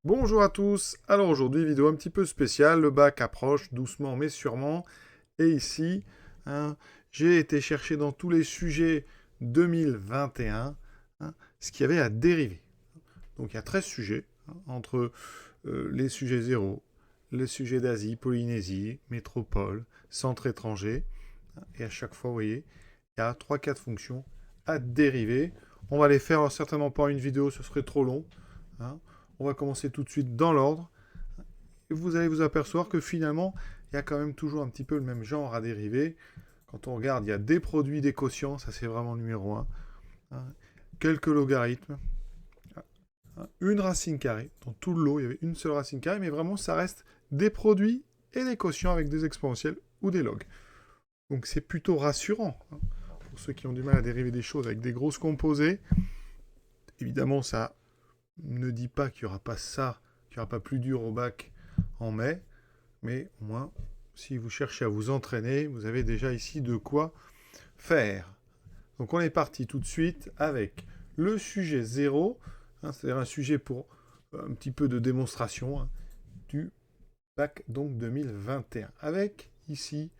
Bonjour à tous, alors aujourd'hui vidéo un petit peu spéciale, le bac approche doucement mais sûrement, et ici hein, j'ai été chercher dans tous les sujets 2021 ce qu'il y avait à dériver. Donc il y a 13 sujets, entre les sujets zéro, les sujets d'Asie, Polynésie, métropole, centre étranger, et à chaque fois vous voyez, il y a 3-4 fonctions à dériver. On va les faire certainement pas en une vidéo, ce serait trop long. Hein. On va commencer tout de suite dans l'ordre. Et vous allez vous apercevoir que finalement, il y a quand même toujours un petit peu le même genre à dériver. Quand on regarde, il y a des produits, des quotients, ça c'est vraiment le numéro un. Hein. Quelques logarithmes, une racine carrée. Dans tout le lot, il y avait une seule racine carrée, mais vraiment, ça reste des produits et des quotients avec des exponentiels ou des logs. Donc c'est plutôt rassurant. Pour ceux qui ont du mal à dériver des choses avec des grosses composées, évidemment, ça ne dit pas qu'il n'y aura pas ça, qu'il n'y aura pas plus dur au bac en mai, mais au moins, si vous cherchez à vous entraîner, vous avez déjà ici de quoi faire. Donc on est parti tout de suite avec le sujet 0, c'est-à-dire un sujet pour un petit peu de démonstration du bac donc 2021, avec ici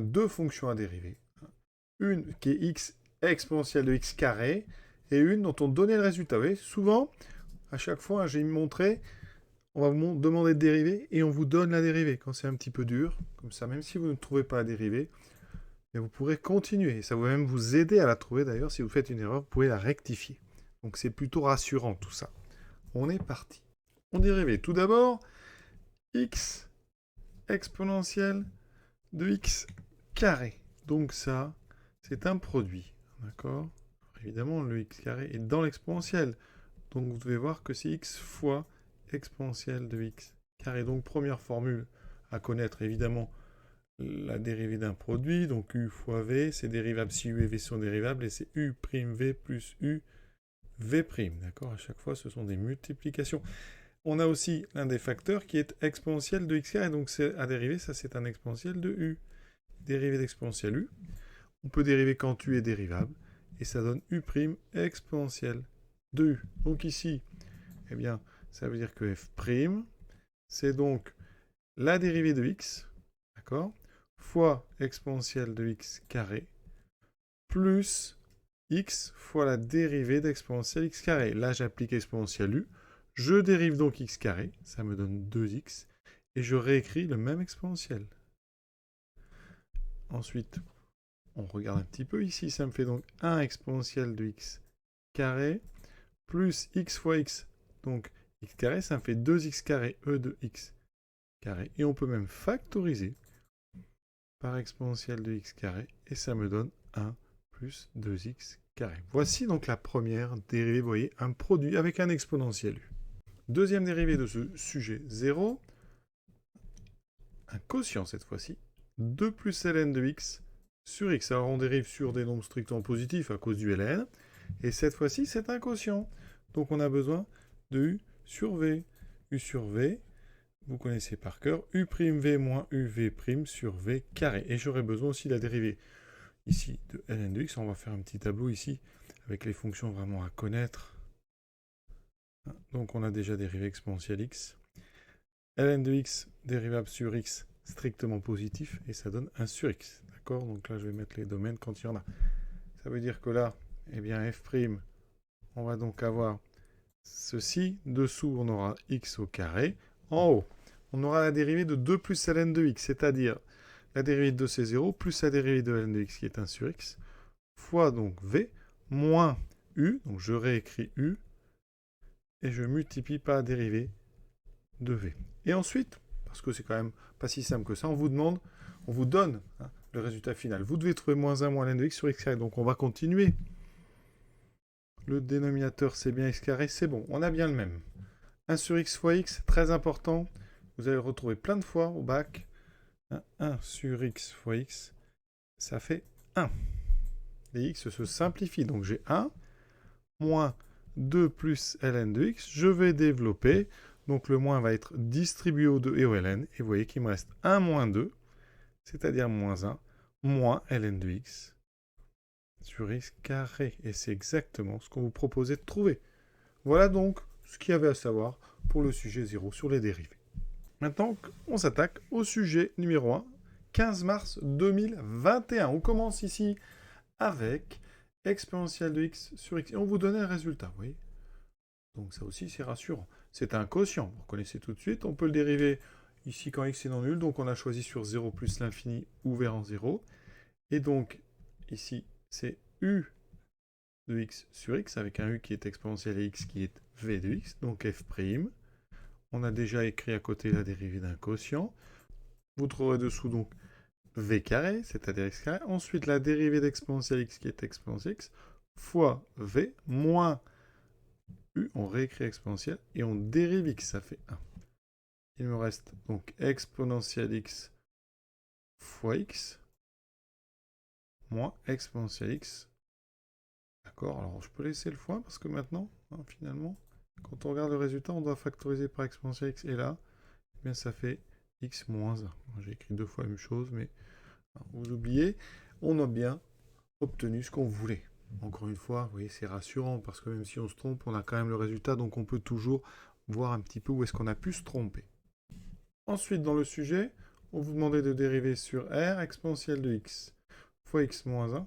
deux fonctions à dériver. Une qui est x exponentielle de x carré, et une dont on donnait le résultat. Vous voyez, souvent, à chaque fois, j'ai montré, on va vous demander de dériver et on vous donne la dérivée quand c'est un petit peu dur. Comme ça, même si vous ne trouvez pas la dérivée, mais vous pourrez continuer. Et ça va même vous aider à la trouver d'ailleurs. Si vous faites une erreur, vous pouvez la rectifier. Donc c'est plutôt rassurant tout ça. On est parti. On dérive tout d'abord x exponentielle de x carré. Donc ça, c'est un produit. D'accord? Évidemment, le x carré est dans l'exponentielle. Donc vous devez voir que c'est x fois exponentielle de x carré. Donc première formule à connaître, évidemment, la dérivée d'un produit. Donc u fois v, c'est dérivable si u et v sont dérivables, et c'est u' v plus u v'. D'accord? À chaque fois, ce sont des multiplications. On a aussi l'un des facteurs qui est exponentielle de x carré. Donc c'est à dériver, ça c'est un exponentiel de u. Dérivée d'exponentielle u. On peut dériver quand u est dérivable, et ça donne u' exponentielle de u. Donc ici, eh bien, ça veut dire que f', c'est donc la dérivée de x, d'accord, fois exponentielle de x carré, plus x fois la dérivée d'exponentielle x carré. Là, j'applique exponentielle u, je dérive donc x carré, ça me donne 2x, et je réécris le même exponentiel. Ensuite, on regarde un petit peu ici, ça me fait donc 1 exponentielle de x carré, plus x fois x, donc x carré, ça me fait 2x carré e de x carré. Et on peut même factoriser par exponentielle de x carré, et ça me donne 1 plus 2x carré. Voici donc la première dérivée, vous voyez, un produit avec un exponentiel u. Deuxième dérivée de ce sujet 0, un quotient cette fois-ci, 2 plus ln de x sur x. Alors on dérive sur des nombres strictement positifs à cause du ln, et cette fois-ci c'est un quotient. Donc on a besoin de u sur v. u sur v, vous connaissez par cœur, u'v moins uv' sur v carré. Et j'aurai besoin aussi de la dérivée ici de ln de x. On va faire un petit tableau ici avec les fonctions vraiment à connaître. Donc on a déjà dérivé exponentielle x. ln de x dérivable sur x strictement positif, et ça donne 1 sur x. D'accord? Donc là je vais mettre les domaines quand il y en a. Ça veut dire que là, eh bien f', on va donc avoir ceci. Dessous, on aura x au carré. En haut, on aura la dérivée de 2 plus ln de x, c'est-à-dire la dérivée de c'est 0, plus la dérivée de ln de x qui est 1 sur x, fois donc v, moins u, donc je réécris u, et je multiplie par la dérivée de v. Et ensuite, parce que c'est quand même pas si simple que ça, on vous donne le résultat final. Vous devez trouver moins 1 moins ln de x sur x carré, donc on va continuer. Le dénominateur, c'est bien x carré, c'est bon, on a bien le même. 1 sur x fois x, très important, vous allez le retrouver plein de fois au bac. 1 sur x fois x, ça fait 1. Les x se simplifient, donc j'ai 1, moins 2 plus ln de x, je vais développer, donc le moins va être distribué au 2 et au ln, et vous voyez qu'il me reste 1 moins 2, c'est-à-dire moins 1, moins ln de x sur x carré, et c'est exactement ce qu'on vous proposait de trouver. Voilà donc ce qu'il y avait à savoir pour le sujet 0 sur les dérivés. Maintenant, on s'attaque au sujet numéro 1, 15 mars 2021. On commence ici avec exponentielle de x sur x. Et on vous donne un résultat, vous voyez. Donc ça aussi, c'est rassurant. C'est un quotient, vous reconnaissez tout de suite. On peut le dériver ici quand x est non nul. Donc on a choisi sur 0 plus l'infini ouvert en 0. Et donc, ici, c'est u de x sur x, avec un u qui est exponentiel et x qui est v de x, donc f'. On a déjà écrit à côté la dérivée d'un quotient. Vous trouverez dessous donc v carré, c'est-à-dire x carré. Ensuite, la dérivée d'exponentielle x qui est exponentielle x, fois v, moins u, on réécrit exponentielle, et on dérive x, ça fait 1. Il me reste donc exponentielle x fois x, moins exponentielle x. D'accord, alors je peux laisser le fois, parce que maintenant, finalement, quand on regarde le résultat, on doit factoriser par exponentielle x, et là, eh bien ça fait x moins 1. J'ai écrit deux fois la même chose, mais vous oubliez, on a bien obtenu ce qu'on voulait. Encore une fois, vous voyez, c'est rassurant, parce que même si on se trompe, on a quand même le résultat, donc on peut toujours voir un petit peu où est-ce qu'on a pu se tromper. Ensuite, dans le sujet, on vous demandait de dériver sur r exponentielle de x fois x moins 1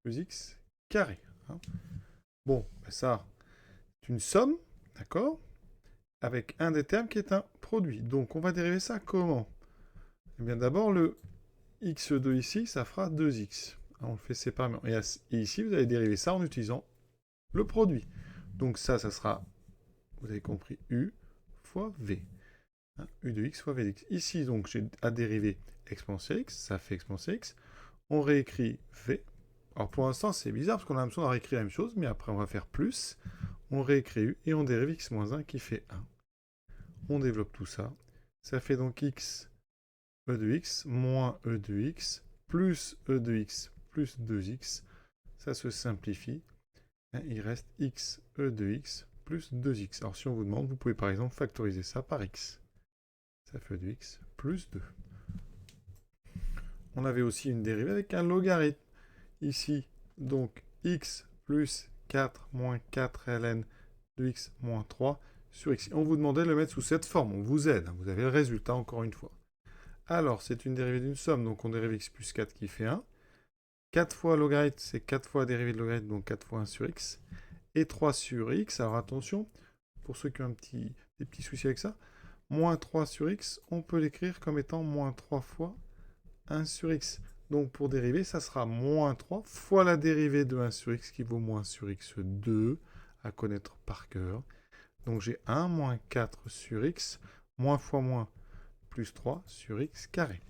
plus x carré. Bon, ça, c'est une somme, d'accord, avec un des termes qui est un produit. Donc, on va dériver ça comment? Eh bien, d'abord, le x2 ici, ça fera 2x. On le fait séparément. Et ici, vous allez dériver ça en utilisant le produit. Donc ça sera, vous avez compris, u fois v. U de x fois v de x. Ici, donc, j'ai à dériver exponentielle x, ça fait exponentielle x. On réécrit v. Alors pour l'instant, c'est bizarre, parce qu'on a l'impression de réécrire la même chose, mais après, on va faire plus. On réécrit u, et on dérive x moins 1 qui fait 1. On développe tout ça. Ça fait donc x e de x moins e de x plus e de x plus 2x. Ça se simplifie. Il reste x e de x plus 2x. Alors si on vous demande, vous pouvez par exemple factoriser ça par x. Ça fait e de x plus 2. On avait aussi une dérivée avec un logarithme. Ici, donc x plus 4 moins 4 ln de x moins 3 sur x. On vous demandait de le mettre sous cette forme. On vous aide. Vous avez le résultat encore une fois. Alors, c'est une dérivée d'une somme. Donc on dérive x plus 4 qui fait 1. 4 fois logarithme, c'est 4 fois dérivée de logarithme, donc 4 fois 1 sur x. Et 3 sur x, alors attention, pour ceux qui ont des petits soucis avec ça, moins 3 sur x, on peut l'écrire comme étant moins 3 fois 1 sur x. Donc pour dériver, ça sera moins 3 fois la dérivée de 1 sur x qui vaut moins sur x2, à connaître par cœur. Donc j'ai 1 moins 4 sur x, moins fois moins, plus 3 sur x carré.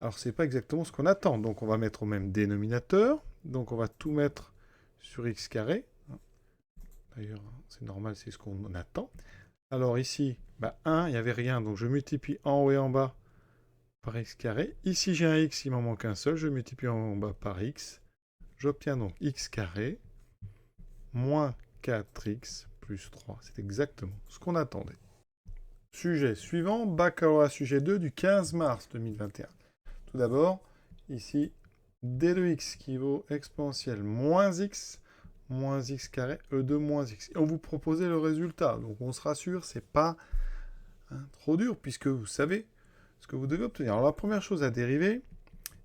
Alors c'est pas exactement ce qu'on attend, donc on va mettre au même dénominateur, donc on va tout mettre sur x carré. D'ailleurs, c'est normal, c'est ce qu'on attend. Alors ici, 1, il n'y avait rien, donc je multiplie en haut et en bas par x carré. Ici, j'ai un x, il m'en manque un seul, je multiplie en haut et en bas par x. J'obtiens donc x carré moins 4x plus 3. C'est exactement ce qu'on attendait. Sujet suivant, baccalauréat sujet 2 du 15 mars 2021. Tout d'abord, ici, d de x qui vaut exponentielle moins x carré, e de moins x. Et on vous proposait le résultat, donc on se rassure, c'est pas trop dur, puisque vous savez ce que vous devez obtenir. Alors la première chose à dériver,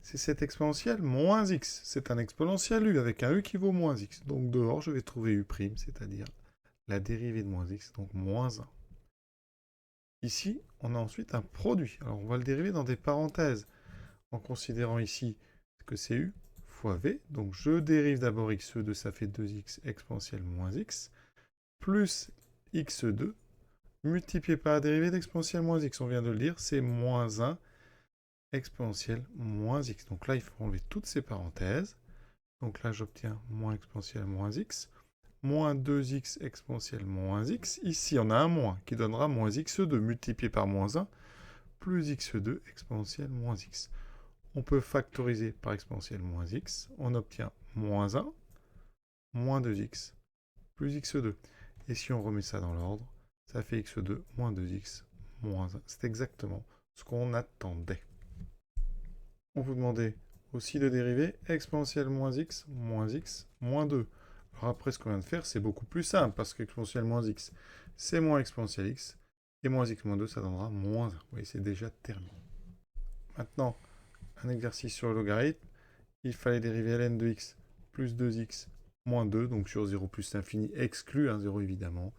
c'est cette exponentielle moins x. C'est un exponentiel u, avec un u qui vaut moins x. Donc dehors, je vais trouver u', c'est-à-dire la dérivée de moins x, donc moins 1. Ici, on a ensuite un produit. Alors on va le dériver dans des parenthèses, en considérant ici que c'est u fois v. Donc je dérive d'abord x2, ça fait 2x exponentielle moins x, plus x2, multiplié par la dérivée d'exponentielle moins x. On vient de le dire, c'est moins 1 exponentielle moins x. Donc là, il faut enlever toutes ces parenthèses. Donc là, j'obtiens moins exponentielle moins x, moins 2x exponentielle moins x. Ici, on a un moins qui donnera moins x2 multiplié par moins 1, plus x2 exponentielle moins x. On peut factoriser par exponentielle moins x. On obtient moins 1, moins 2x, plus x2. Et si on remet ça dans l'ordre, ça fait x2 moins 2x moins 1. C'est exactement ce qu'on attendait. On vous demandait aussi de dériver exponentielle moins x, moins 2. Alors après, ce qu'on vient de faire, c'est beaucoup plus simple, parce qu'exponentielle moins x, c'est moins exponentielle x, et moins x moins 2, ça donnera moins 1. Vous voyez, c'est déjà terminé. Maintenant, un exercice sur le logarithme. Il fallait dériver ln de x plus 2x moins 2, donc sur 0 plus l'infini, exclu 0 évidemment.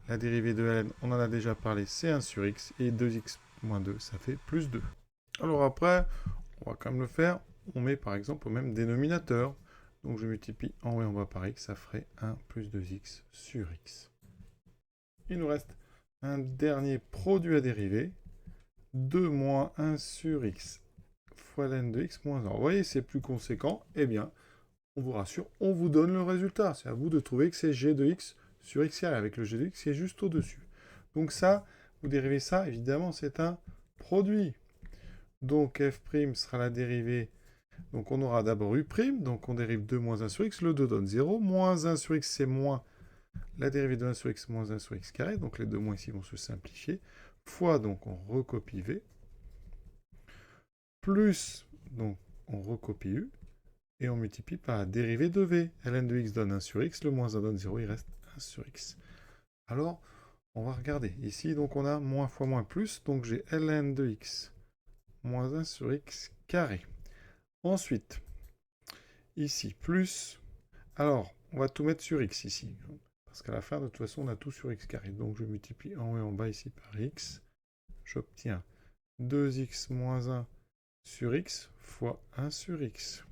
La dérivée de ln, on en a déjà parlé, c'est 1 sur x, et 2x moins 2, ça fait plus 2. Alors après, on va quand même le faire, on met par exemple au même dénominateur. Donc je multiplie en haut et en bas par x, ça ferait 1 plus 2x sur x. Il nous reste un dernier produit à dériver, 2 moins 1 sur x fois ln de x moins 1. Vous voyez, c'est plus conséquent. Eh bien, on vous rassure, on vous donne le résultat. C'est à vous de trouver que c'est g de x sur x carré, avec le g de x qui est juste au-dessus. Donc ça, vous dérivez ça, évidemment, c'est un produit. Donc f' sera la dérivée. Donc on aura d'abord u', donc on dérive 2 moins 1 sur x, le 2 donne 0. Moins 1 sur x, c'est moins la dérivée de 1 sur x moins 1 sur x carré, donc les deux moins ici vont se simplifier. Fois, donc on recopie v. Plus, donc on recopie u. Et on multiplie par la dérivée de v. ln de x donne 1 sur x, le moins 1 donne 0, il reste 1 sur x. Alors, on va regarder. Ici, donc on a moins fois moins plus, donc j'ai ln de x moins 1 sur x carré. Ensuite, ici, plus. Alors, on va tout mettre sur x ici. Parce qu'à la fin, de toute façon, on a tout sur x carré. Donc, je multiplie en haut et en bas ici par x. J'obtiens 2x moins 1 sur x fois 1 sur x.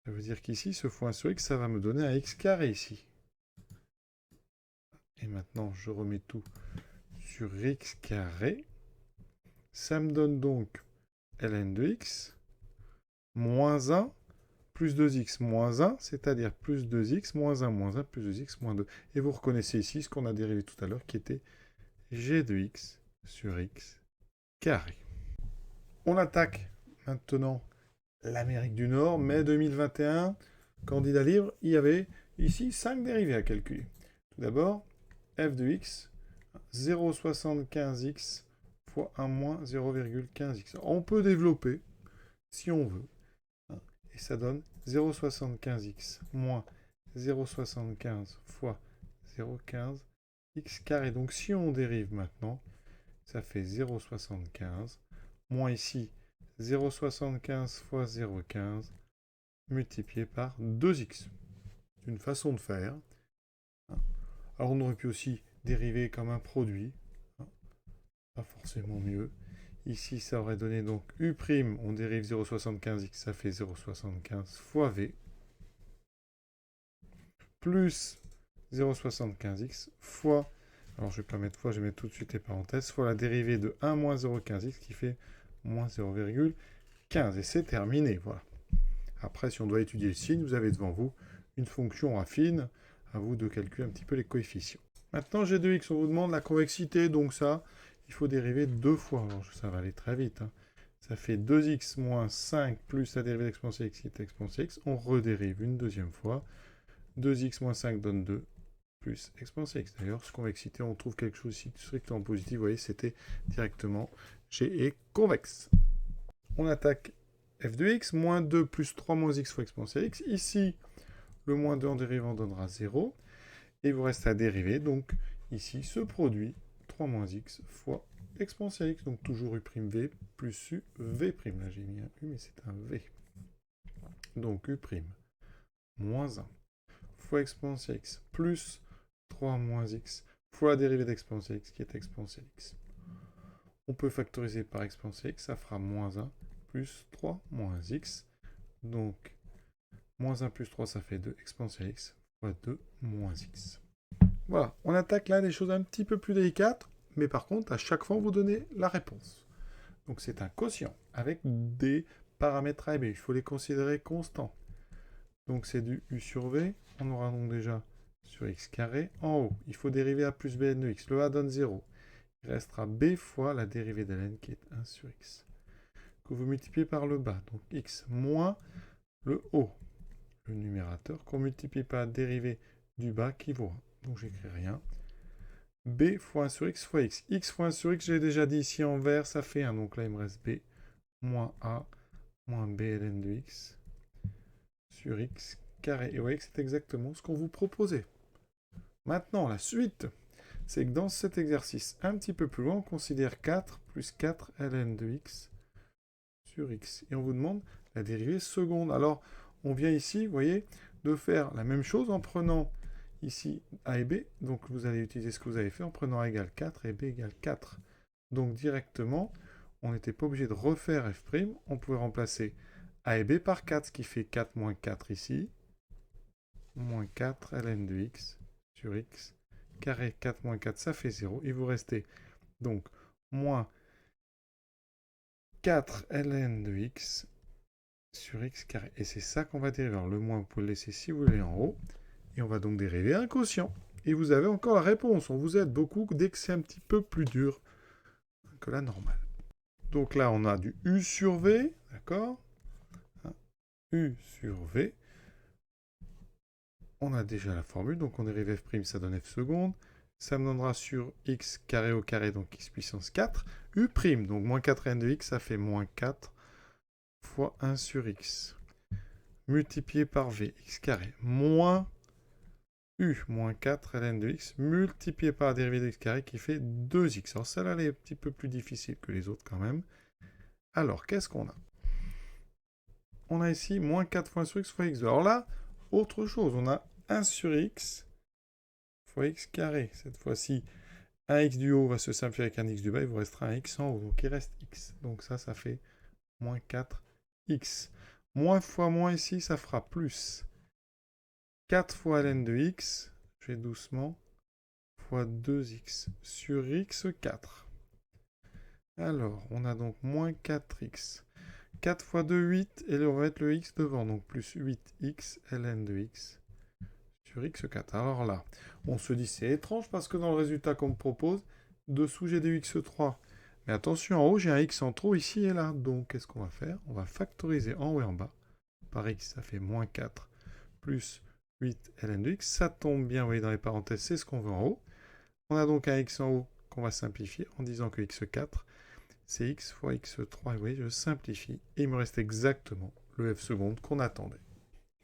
Ça veut dire qu'ici, ce fois 1 sur x, ça va me donner un x carré ici. Et maintenant, je remets tout sur x carré. Ça me donne donc ln de x moins 1 plus 2x moins 1, c'est-à-dire plus 2x moins 1 plus 2x moins 2. Et vous reconnaissez ici ce qu'on a dérivé tout à l'heure qui était g de x sur x carré. On attaque maintenant l'Amérique du Nord, mai 2021, candidat libre, il y avait ici 5 dérivées à calculer. Tout d'abord, f de x, 0,75x fois 1 moins 0,15x. On peut développer, si on veut, et ça donne 0,75x moins 0,75 fois 0,15 x carré. Donc si on dérive maintenant, ça fait 0,75 moins ici 0,75 fois 0,15 multiplié par 2x. C'est une façon de faire. Alors on aurait pu aussi dériver comme un produit. Pas forcément mieux. Ici, ça aurait donné donc u', on dérive 0,75x, ça fait 0,75 fois v, plus 0,75x fois, alors je ne vais pas mettre fois, je vais mettre tout de suite les parenthèses, fois la dérivée de 1 moins 0,15x qui fait moins 0,15. Et c'est terminé, voilà. Après, si on doit étudier le signe, vous avez devant vous une fonction affine, à vous de calculer un petit peu les coefficients. Maintenant, g de x, on vous demande la convexité, donc ça, il faut dériver 2 fois. Alors, ça va aller très vite. Ça fait 2x moins 5 plus la dérivée d'exponentielle x qui est exponentielle x. On redérive une deuxième fois. 2x moins 5 donne 2 plus exponentielle x. D'ailleurs, ce convexité, on trouve quelque chose ici strictement positif. Vous voyez, c'était directement g est convexe. On attaque f de x, moins 2 plus 3 moins x fois exponentielle x. Ici, le moins 2 en dérivant donnera 0. Et il vous reste à dériver, donc ici, ce produit, 3 moins x fois exponentielle x, donc toujours u'v plus u v'. Là, j'ai mis un u, mais c'est un v. Donc u' moins 1 fois exponentielle x plus 3 moins x fois la dérivée d'exponentielle x qui est exponentielle x. On peut factoriser par exponentielle x, ça fera moins 1 plus 3 moins x. Donc, moins 1 plus 3, ça fait 2 exponentielle x fois 2 moins x. Voilà, on attaque là des choses un petit peu plus délicates, mais par contre, à chaque fois, on vous donne la réponse. Donc c'est un quotient avec des paramètres a et b. Il faut les considérer constants. Donc c'est du u sur v. On aura donc déjà sur x carré. En haut, il faut dériver a plus bn de x. Le a donne 0. Il restera b fois la dérivée de ln qui est 1 sur x. Que vous multipliez par le bas. Donc x moins le haut. Le numérateur qu'on multiplie par la dérivée du bas qui vaut 1. Donc j'écris rien. B fois 1 sur x fois x. X fois 1 sur x, j'ai déjà dit ici en vert, ça fait 1. Donc là, il me reste b moins a moins b ln de x sur x carré. Et vous voyez que c'est exactement ce qu'on vous proposait. Maintenant, la suite, c'est que dans cet exercice un petit peu plus loin, on considère 4 plus 4 ln de x sur x. Et on vous demande la dérivée seconde. Alors, on vient ici, vous voyez, de faire la même chose en prenant ici a et b. Donc, vous allez utiliser ce que vous avez fait en prenant a égale 4 et b égale 4. Donc, directement, on n'était pas obligé de refaire f'. On pouvait remplacer a et b par 4, ce qui fait 4 moins 4 ici. Moins 4 ln de x sur x. Carré 4 moins 4, ça fait 0. Il vous restait donc moins 4 ln de x sur x carré. Et c'est ça qu'on va dériver. Alors, le moins, vous pouvez le laisser si vous voulez en haut. Et on va donc dériver un quotient. Et vous avez encore la réponse. On vous aide beaucoup dès que c'est un petit peu plus dur que la normale. Donc là, on a du u sur v, d'accord? U sur v. On a déjà la formule, donc on dérive f', ça donne f seconde. Ça me donnera sur x carré au carré, donc x puissance 4. U', donc moins 4 ln de x, ça fait moins 4 fois 1 sur x. Multiplié par v, x carré, moins u, moins 4 ln de x, multiplié par la dérivée de x carré, qui fait 2x. Alors celle-là, elle est un petit peu plus difficile que les autres quand même. Alors, qu'est-ce qu'on a? On a ici moins 4 fois 1 sur x fois x2. Alors là, autre chose, on a 1 sur x fois x carré. Cette fois-ci, un x du haut va se simplifier avec un x du bas, il vous restera un x en haut. Donc il reste x. Donc ça fait moins 4x. Moins fois moins ici, ça fera plus 4 fois ln de x, je vais doucement, fois 2x sur x4. Alors, on a donc moins 4x. 4 fois 2, 8, et là, on va mettre le x devant, donc plus 8x ln de x sur x4. Alors là, on se dit c'est étrange parce que dans le résultat qu'on me propose, dessous j'ai des x3. Mais attention, en haut j'ai un x en trop ici et là. Donc qu'est-ce qu'on va faire? On va factoriser en haut et en bas. Par x, ça fait moins 4 plus 8 ln de x. Ça tombe bien, vous voyez dans les parenthèses, c'est ce qu'on veut en haut. On a donc un x en haut qu'on va simplifier en disant que x4, c'est x fois x3. Et vous voyez, je simplifie. Et il me reste exactement le f seconde qu'on attendait.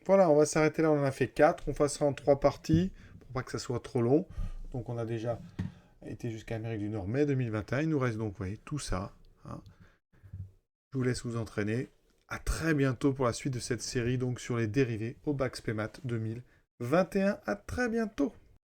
Voilà, on va s'arrêter là, on en a fait 4. On fera ça en 3 parties, pour pas que ça soit trop long. Donc on a déjà été jusqu'à Amérique du Nord, mai 2021. Il nous reste donc, vous voyez, tout ça. Hein. Je vous laisse vous entraîner. À très bientôt pour la suite de cette série, donc sur les dérivés au bac spé maths 2021. À très bientôt.